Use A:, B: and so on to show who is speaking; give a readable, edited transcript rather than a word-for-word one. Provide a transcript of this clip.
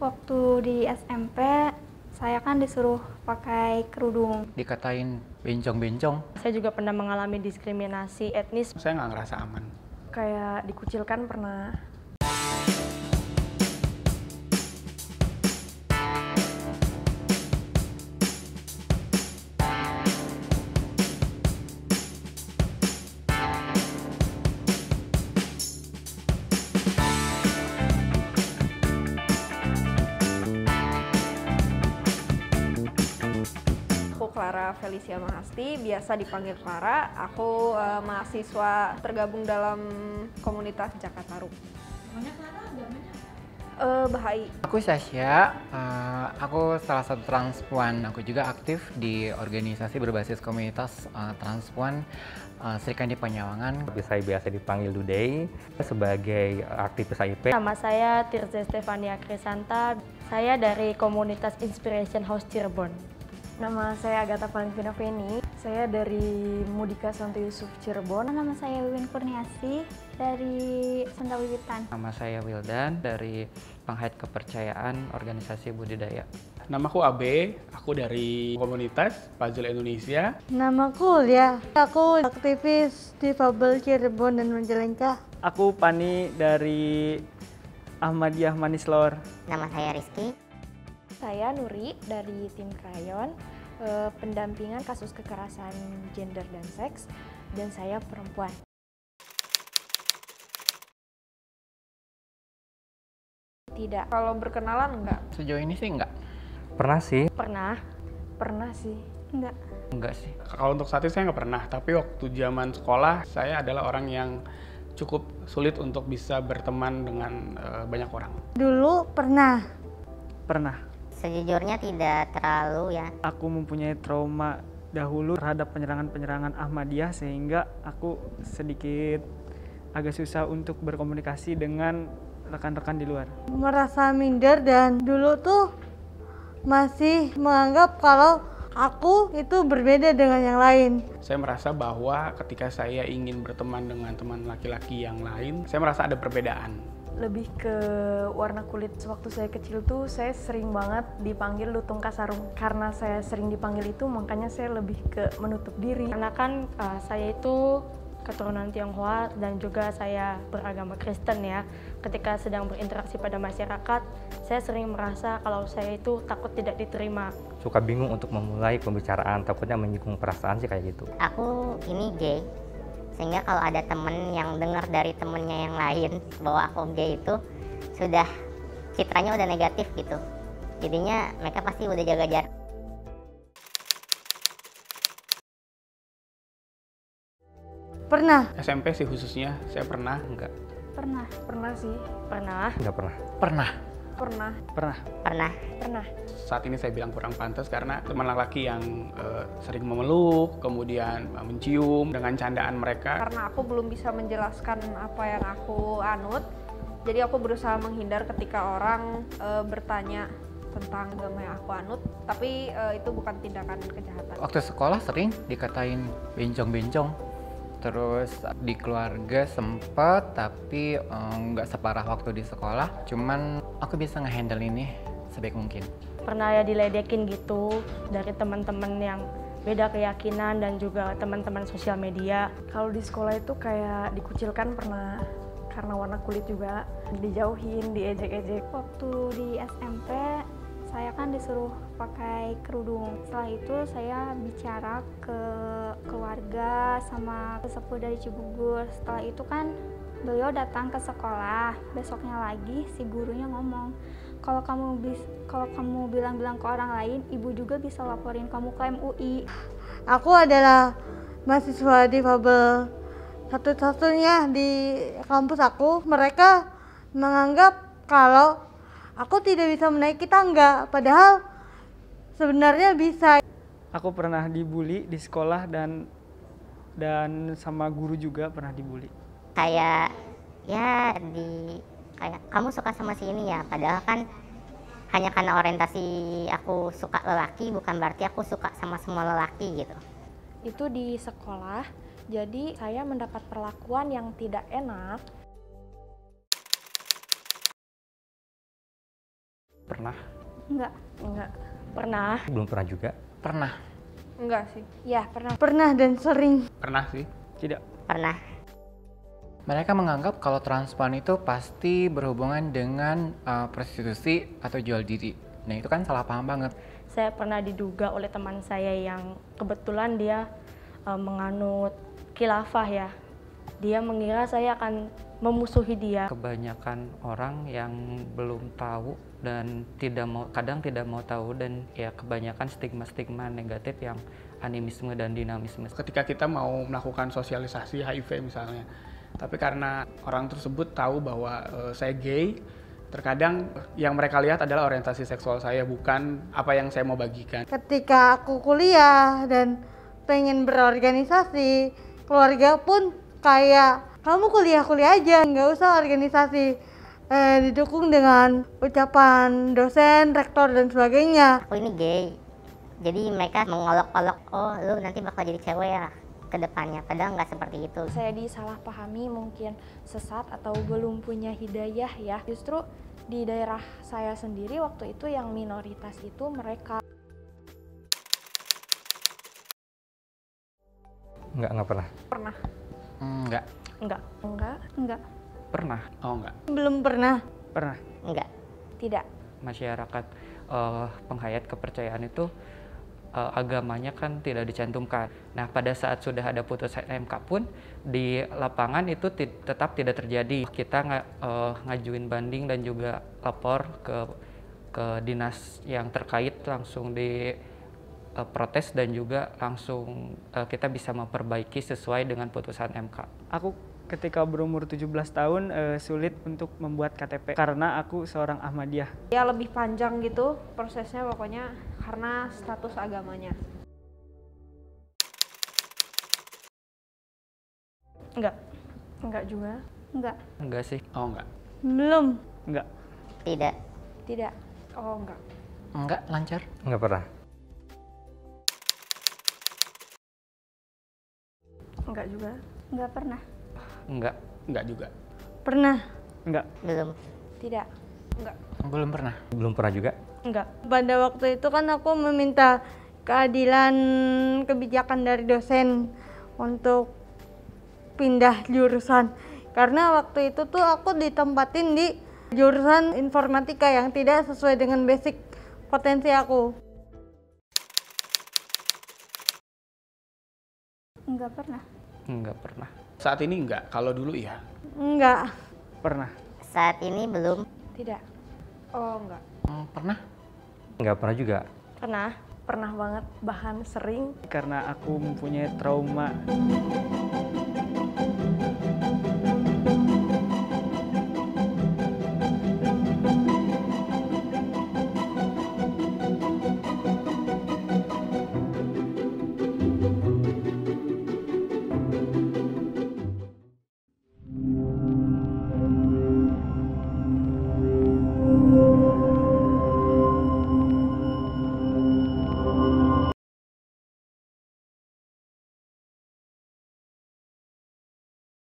A: Waktu di SMP, saya kan disuruh pakai kerudung.
B: Dikatain bencong-bencong.
C: Saya juga pernah mengalami diskriminasi etnis.
D: Saya nggak ngerasa aman.
E: Kayak dikucilkan pernah.
F: Clara Felicia Mahasti, biasa dipanggil Clara. Aku mahasiswa tergabung dalam komunitas Jakarta Ru.
G: Namanya Clara, agamanya?
F: Bahai.
B: Aku Sasha, aku salah satu transpuan. Aku juga aktif di organisasi berbasis komunitas transpuan Serikandi Panyawangan.
H: Saya biasa dipanggil Dudei sebagai aktivis HIP.
C: Nama saya Tirza Stefania Krisanta. Saya dari komunitas Inspiration House Cirebon.
E: Nama saya Agatha Valentina Feni, saya dari Mudika Santo Yusuf Cirebon.
A: Nama saya Wiwin Kurniasi dari Sunda Wiwitan.
I: Nama saya Wildan dari Penghayat Kepercayaan Organisasi Budidaya.
D: Namaku Abe, aku dari komunitas Puzzle Indonesia.
J: Namaku Lia, aku aktivis difabel Cirebon dan Majalengka.
K: Aku Pani dari Ahmadiyah Manislor.
L: Nama saya Rizky.
M: Saya Nuri dari tim Krayon, pendampingan kasus kekerasan gender dan seks, dan saya perempuan.
F: Tidak. Kalau berkenalan enggak?
B: Sejauh ini sih enggak.
H: Pernah sih.
E: Pernah sih.
A: Enggak.
B: Enggak sih.
D: Kalau untuk saat ini saya nggak pernah, tapi waktu zaman sekolah saya adalah orang yang cukup sulit untuk bisa berteman dengan banyak orang.
J: Dulu pernah.
L: Sejujurnya tidak terlalu ya.
K: Aku mempunyai trauma dahulu terhadap penyerangan-penyerangan Ahmadiyah sehingga aku sedikit agak susah untuk berkomunikasi dengan rekan-rekan di luar.
J: Merasa minder dan dulu tuh masih menganggap kalau aku itu berbeda dengan yang lain.
D: Saya merasa bahwa ketika saya ingin berteman dengan teman laki-laki yang lain, saya merasa ada perbedaan.
E: Lebih ke warna kulit. Waktu saya kecil tuh saya sering banget dipanggil lutung kasarung. Karena saya sering dipanggil itu makanya saya lebih ke menutup diri.
C: Karena kan saya itu keturunan Tionghoa dan juga saya beragama Kristen ya. Ketika sedang berinteraksi pada masyarakat, saya sering merasa kalau saya itu takut tidak diterima.
H: Suka bingung untuk memulai pembicaraan, takutnya menyinggung perasaan sih kayak gitu.
L: Aku ini gay, sehingga kalau ada temen yang dengar dari temennya yang lain bahwa aku gay itu sudah citranya udah negatif gitu. Jadinya mereka pasti udah jaga jarak.
J: Pernah.
D: SMP sih khususnya, saya pernah.
B: Enggak.
E: Pernah sih.
H: Enggak pernah.
E: Pernah.
D: Saat ini saya bilang kurang pantas karena teman laki-laki yang sering memeluk, kemudian mencium dengan candaan mereka.
F: Karena aku belum bisa menjelaskan apa yang aku anut, jadi aku berusaha menghindar ketika orang bertanya tentang agama yang aku anut, tapi itu bukan tindakan kejahatan.
B: Waktu sekolah sering dikatain bencong-bencong. Terus di keluarga sempet, tapi nggak separah waktu di sekolah. Cuman aku bisa ngehandle ini sebaik mungkin.
C: Pernah ya diledekin gitu dari teman-teman yang beda keyakinan dan juga teman-teman sosial media.
E: Kalau di sekolah itu kayak dikucilkan pernah. Karena warna kulit juga, dijauhin, diejek-ejek.
A: Waktu di SMP, saya kan disuruh pakai kerudung. Setelah itu saya bicara ke keluarga sama sesepuh dari Cibubur. Setelah itu kan beliau datang ke sekolah. Besoknya lagi si gurunya ngomong, kalau kamu bilang-bilang ke orang lain, ibu juga bisa laporin kamu ke MUI.
J: Aku adalah mahasiswa difabel satu-satunya di kampus aku. Mereka menganggap kalau aku tidak bisa menaiki tangga, padahal sebenarnya bisa.
K: Aku pernah dibully di sekolah dan sama guru juga pernah dibully.
L: Kayak kamu suka sama si ini ya, padahal kan hanya karena orientasi aku suka lelaki bukan berarti aku suka sama semua lelaki gitu.
M: Itu di sekolah, jadi saya mendapat perlakuan yang tidak enak.
I: Pernah.
A: Enggak.
C: Enggak. Pernah.
H: Belum pernah juga.
B: Pernah.
F: Enggak sih.
M: Ya, pernah.
J: Pernah dan sering.
D: Pernah sih.
K: Tidak.
L: Pernah.
B: Mereka menganggap kalau transpuan itu pasti berhubungan dengan prostitusi atau jual diri. Nah itu kan salah paham banget.
C: Saya pernah diduga oleh teman saya yang kebetulan dia menganut khilafah ya. Dia mengira saya akan memusuhi dia.
I: Kebanyakan orang yang belum tahu dan kadang tidak mau tahu, dan ya kebanyakan stigma-stigma negatif yang animisme dan dinamisme.
D: Ketika kita mau melakukan sosialisasi HIV misalnya, tapi karena orang tersebut tahu bahwa saya gay, terkadang yang mereka lihat adalah orientasi seksual saya, bukan apa yang saya mau bagikan.
J: Ketika aku kuliah dan pengen berorganisasi, keluarga pun kayak, kamu kuliah-kuliah aja, nggak usah organisasi. Didukung dengan ucapan dosen, rektor, dan sebagainya.
L: Aku ini gay, jadi mereka mengolok-olok, oh lu nanti bakal jadi cewek ya ke depannya, padahal nggak seperti itu.
M: Saya disalahpahami, mungkin sesat atau belum punya hidayah ya. Justru di daerah saya sendiri waktu itu yang minoritas itu mereka.
H: Enggak pernah.
F: Pernah.
B: Enggak.
A: Enggak.
I: Pernah.
D: Oh enggak.
J: Belum pernah.
K: Pernah.
L: Enggak.
M: Tidak.
I: Masyarakat penghayat kepercayaan itu agamanya kan tidak dicantumkan. Nah, pada saat sudah ada putusan MK pun di lapangan itu tetap tidak terjadi. Kita ngajuin banding dan juga lapor ke dinas yang terkait, langsung di protes dan juga langsung kita bisa memperbaiki sesuai dengan putusan MK.
K: Aku ketika berumur 17 tahun sulit untuk membuat KTP karena aku seorang Ahmadiyah.
F: Ya lebih panjang gitu prosesnya pokoknya karena status agamanya.
C: Enggak. Enggak juga.
A: Enggak.
I: Enggak sih.
D: Oh enggak.
J: Belum.
K: Enggak.
L: Tidak.
M: Tidak.
F: Oh enggak.
B: Enggak, lancar.
H: Enggak pernah.
C: Enggak juga.
A: Enggak pernah.
I: Enggak.
D: Enggak juga.
J: Pernah.
K: Enggak.
L: Belum.
M: Tidak.
F: Enggak.
B: Belum pernah.
H: Belum pernah juga.
C: Enggak.
J: Pada waktu itu kan aku meminta keadilan kebijakan dari dosen untuk pindah jurusan. Karena waktu itu tuh aku ditempatin di jurusan informatika yang tidak sesuai dengan basic potensi aku.
A: Enggak pernah.
I: Enggak pernah.
D: Saat ini enggak, kalau dulu iya.
J: Enggak.
K: Pernah.
L: Saat ini belum.
M: Tidak.
F: Oh enggak.
B: Pernah.
H: Enggak pernah juga.
C: Pernah.
E: Pernah banget, bahkan sering.
K: Karena aku mempunyai trauma